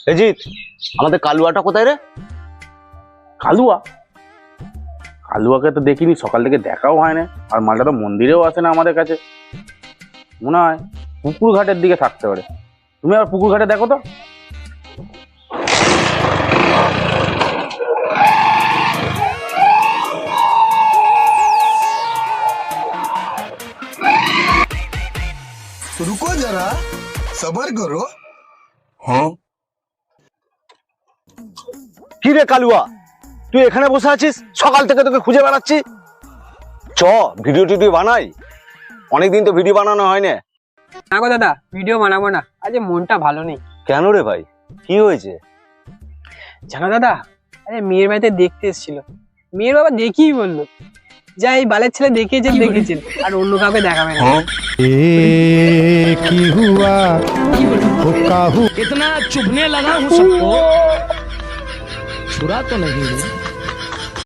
জিৎ, আমাদের কালুয়াটা কোথায় রে? কালুয়া? কালুয়াকে তো দেখিনি, সকাল থেকে দেখাও হয় না। আর মালটা তো মন্দিরেও আসে না আমাদের কাছে। মনে হয় পুকুর ঘাটের দিকে থাকতে পারে। তুমি আবার পুকুর ঘাটে দেখো তো। रुको जरा सबर करो। কি রে কালুয়া, তুই এখানে বসে আছিস? সকাল থেকে তোকে খুঁজে বেড়াচ্ছি। চ ভিডিও টিডিও বানাই, অনেকদিন তো ভিডিও বানানো হয় না। না গো দাদা, ভিডিও বানাবো না, আজ মনটা ভালো নেই। কেন রে ভাই, কি হয়েছে? জানো দাদা, আরে মেয়ের বাড়িতে দেখতে এসেছিল। মেয়ের বাবা দেখেই বললো, যা এই বালের ছেলে দেখিয়েছেন দেখেছেন, আর অন্য কাউকে দেখাবে না। की हुआ इतना चुभने लगा हूँ सबको, छुरा तो नहीं है।